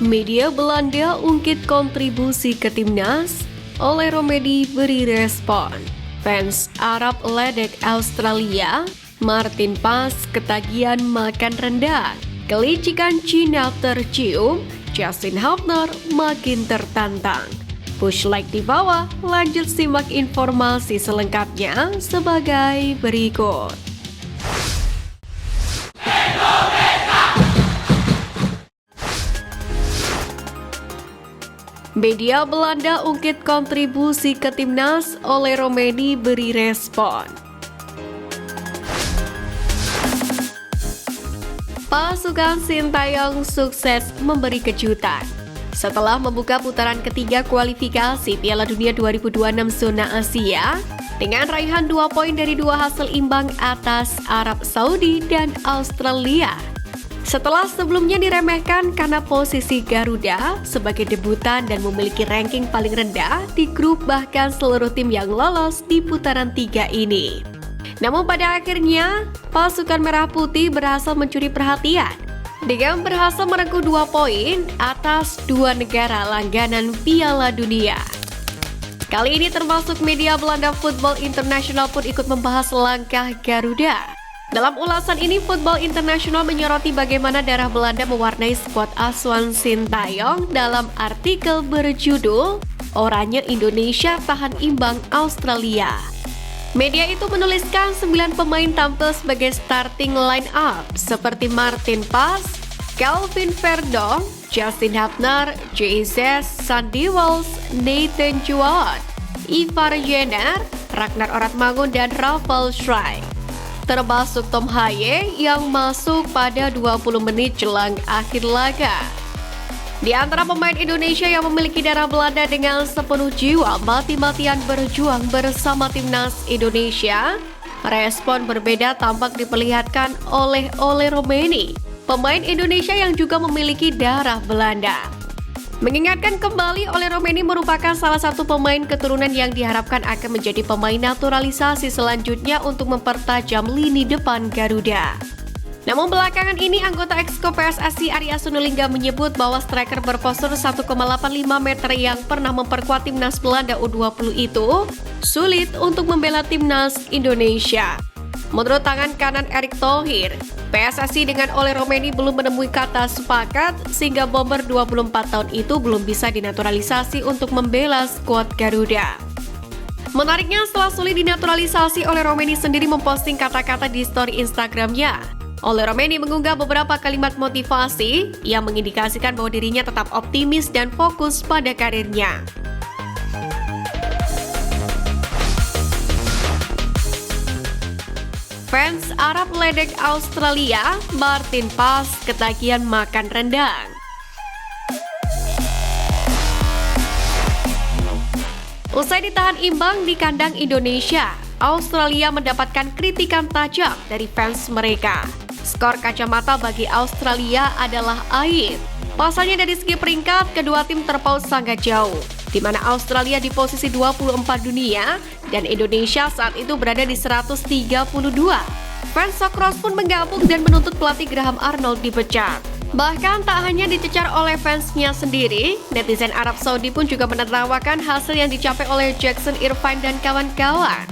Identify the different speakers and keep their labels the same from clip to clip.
Speaker 1: Media Belanda ungkit kontribusi ke timnas, oleh Romedi beri respon. Fans Arab ledek Australia, Martin Pas ketagihan makan rendang. Kelicikan Cina tercium, Justin Hubner makin tertantang. Push like di bawah, lanjut simak informasi selengkapnya sebagai berikut. Media Belanda ungkit kontribusi ke timnas, oleh Romedi beri respon. Pasukan Sintayong sukses memberi kejutan. Setelah membuka putaran ketiga kualifikasi Piala Dunia 2026 zona Asia, dengan raihan 2 poin dari 2 hasil imbang atas Arab Saudi dan Australia. Setelah sebelumnya diremehkan karena posisi Garuda sebagai debutan dan memiliki ranking paling rendah di grup bahkan seluruh tim yang lolos di putaran 3 ini. Namun pada akhirnya, pasukan Merah Putih berhasil mencuri perhatian dengan berhasil merengkuh 2 poin atas 2 negara langganan Piala Dunia. Kali ini termasuk media Belanda Football International pun ikut membahas langkah Garuda. Dalam ulasan ini, Football International menyoroti bagaimana darah Belanda mewarnai skuad asuhan Sintayong dalam artikel berjudul "Oranye Indonesia Tahan Imbang Australia". Media itu menuliskan 9 pemain tampil sebagai starting line up seperti Martin Pas, Calvin Verdong, Justin Hubner, Jesus, Sandy Walsh, Nathan Juan, Ivar Jenner, Ragnar Oratmangun, dan Rafael Schreik. Termasuk Tom Haye yang masuk pada 20 menit jelang akhir laga. Di antara pemain Indonesia yang memiliki darah Belanda dengan sepenuh jiwa mati-matian berjuang bersama timnas Indonesia, respon berbeda tampak diperlihatkan oleh Romedi, pemain Indonesia yang juga memiliki darah Belanda. Mengingatkan kembali, Romedi merupakan salah satu pemain keturunan yang diharapkan akan menjadi pemain naturalisasi selanjutnya untuk mempertajam lini depan Garuda. Namun belakangan ini anggota Exco PSSI Arya Sinulinga menyebut bahwa striker berpostur 1,85 meter yang pernah memperkuat timnas Belanda U20 itu sulit untuk membela timnas Indonesia. Menurut tangan kanan Erick Thohir, PSSI dengan Romedi belum menemui kata sepakat sehingga bomber 24 tahun itu belum bisa dinaturalisasi untuk membela skuad Garuda. Menariknya, setelah sulit dinaturalisasi, Romedi sendiri memposting kata-kata di story Instagramnya. Romedi mengunggah beberapa kalimat motivasi yang mengindikasikan bahwa dirinya tetap optimis dan fokus pada karirnya. Fans Arab ledek Australia, Martin Pas ketagihan makan rendang. Usai ditahan imbang di kandang Indonesia, Australia mendapatkan kritikan tajam dari fans mereka. Skor kacamata bagi Australia adalah aib. Pasalnya dari segi peringkat, kedua tim terpaut sangat jauh, di mana Australia di posisi 24 dunia dan Indonesia saat itu berada di 132. Fans Socceroos pun menggabung dan menuntut pelatih Graham Arnold dipecat. Bahkan tak hanya dicecar oleh fansnya sendiri, netizen Arab Saudi pun juga menertawakan hasil yang dicapai oleh Jackson Irvine dan kawan-kawan.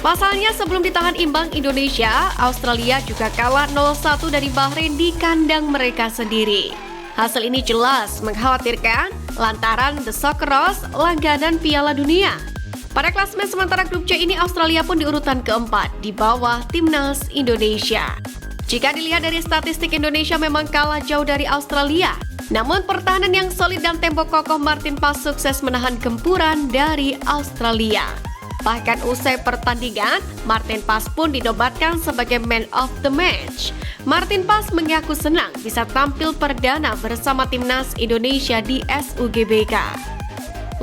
Speaker 1: Pasalnya sebelum ditahan imbang Indonesia, Australia juga kalah 0-1 dari Bahrain di kandang mereka sendiri. Hasil ini jelas mengkhawatirkan lantaran The Socceroos langganan Piala Dunia. Pada klasemen sementara grup C ini, Australia pun di urutan keempat di bawah timnas Indonesia. Jika dilihat dari statistik, Indonesia memang kalah jauh dari Australia. Namun pertahanan yang solid dan tempo kokoh Martin Pas sukses menahan gempuran dari Australia. Bahkan usai pertandingan, Martin Pas pun dinobatkan sebagai Man of the Match. Martin Pas mengaku senang bisa tampil perdana bersama timnas Indonesia di SUGBK.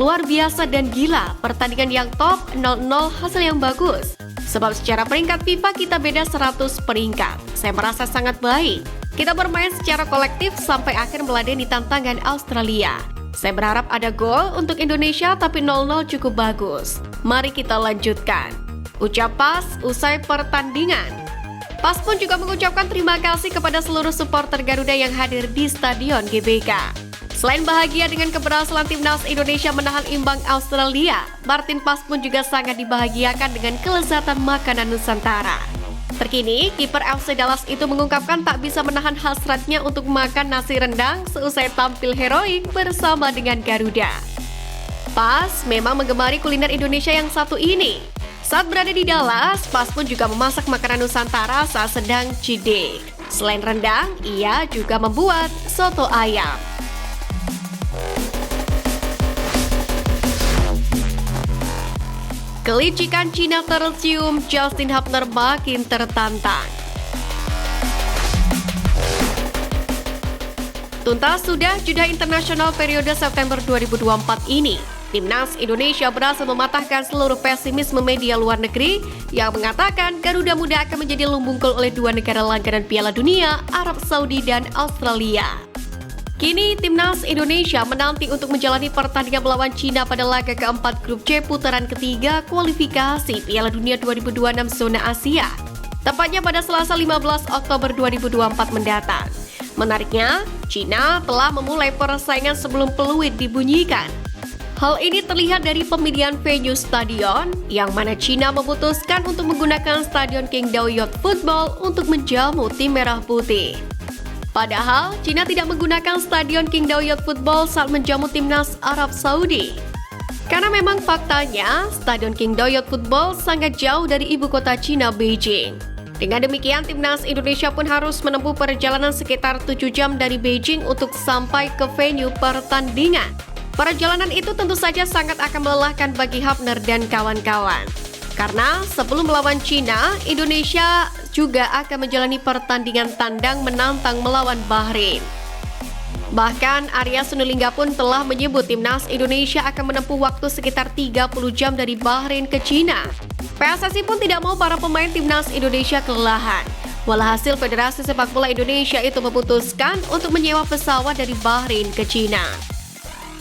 Speaker 1: Luar biasa dan gila, pertandingan yang top, 0-0 hasil yang bagus. Sebab secara peringkat FIFA kita beda 100 peringkat. Saya merasa sangat baik. Kita bermain secara kolektif sampai akhir meladeni tantangan Australia. Saya berharap ada gol untuk Indonesia, tapi 0-0 cukup bagus. Mari kita lanjutkan, ucap Pas usai pertandingan. Pas pun juga mengucapkan terima kasih kepada seluruh supporter Garuda yang hadir di Stadion GBK. Selain bahagia dengan keberhasilan timnas Indonesia menahan imbang Australia, Martin Paes pun juga sangat dibahagiakan dengan kelezatan makanan Nusantara. Terkini, kiper FC Dallas itu mengungkapkan tak bisa menahan hasratnya untuk makan nasi rendang seusai tampil heroik bersama dengan Garuda. Paes memang menggemari kuliner Indonesia yang satu ini. Saat berada di Dallas, Paes pun juga memasak makanan Nusantara saat sedang CID. Selain rendang, ia juga membuat soto ayam. Kelicikan Cina tercium, Justin Hubner makin tertantang. Tuntas sudah jeda internasional periode September 2024 ini. Timnas Indonesia berhasil mematahkan seluruh pesimisme media luar negeri yang mengatakan Garuda Muda akan menjadi lumbungkul oleh dua negara langganan Piala Dunia, Arab Saudi dan Australia. Kini, Timnas Indonesia menanti untuk menjalani pertandingan melawan Cina pada laga keempat Grup C putaran ketiga kualifikasi Piala Dunia 2026 zona Asia. Tepatnya pada Selasa 15 Oktober 2024 mendatang. Menariknya, Cina telah memulai persaingan sebelum peluit dibunyikan. Hal ini terlihat dari pemilihan venue stadion, yang mana Cina memutuskan untuk menggunakan Stadion Qingdao Youth Football untuk menjamu tim merah putih. Padahal, Cina tidak menggunakan Stadion Qingdao Youth Football saat menjamu timnas Arab Saudi. Karena memang faktanya, Stadion Qingdao Youth Football sangat jauh dari ibu kota Cina, Beijing. Dengan demikian, timnas Indonesia pun harus menempuh perjalanan sekitar 7 jam dari Beijing untuk sampai ke venue pertandingan. Perjalanan itu tentu saja sangat akan melelahkan bagi Hubner dan kawan-kawan. Karena sebelum melawan Cina, Indonesia juga akan menjalani pertandingan tandang menantang melawan Bahrain. Bahkan Arya Sinulinga pun telah menyebut timnas Indonesia akan menempuh waktu sekitar 30 jam dari Bahrain ke Cina. PSSI pun tidak mau para pemain timnas Indonesia kelelahan. Walhasil Federasi Sepak Bola Indonesia itu memutuskan untuk menyewa pesawat dari Bahrain ke Cina.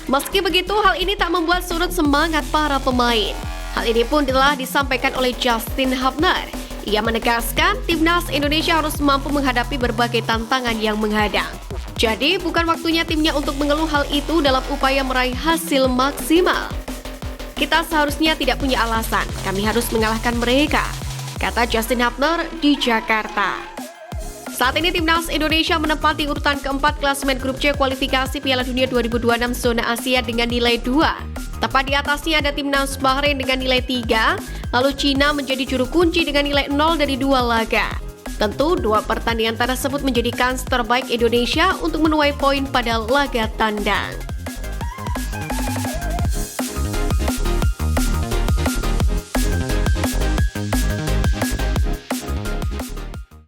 Speaker 1: Meski begitu, hal ini tak membuat surut semangat para pemain. Hal ini pun telah disampaikan oleh Justin Hubner. Ia menegaskan timnas Indonesia harus mampu menghadapi berbagai tantangan yang menghadang. Jadi bukan waktunya timnya untuk mengeluh hal itu dalam upaya meraih hasil maksimal. Kita seharusnya tidak punya alasan, kami harus mengalahkan mereka, kata Justin Hubner di Jakarta. Saat ini timnas Indonesia menempati urutan keempat klasemen Grup C kualifikasi Piala Dunia 2026 zona Asia dengan nilai 2. Tepat di atasnya ada timnas Bahrain dengan nilai 3, lalu Cina menjadi juru kunci dengan nilai 0 dari 2 laga. Tentu, dua pertandingan tersebut menjadi kans terbaik Indonesia untuk menuai poin pada laga tandang.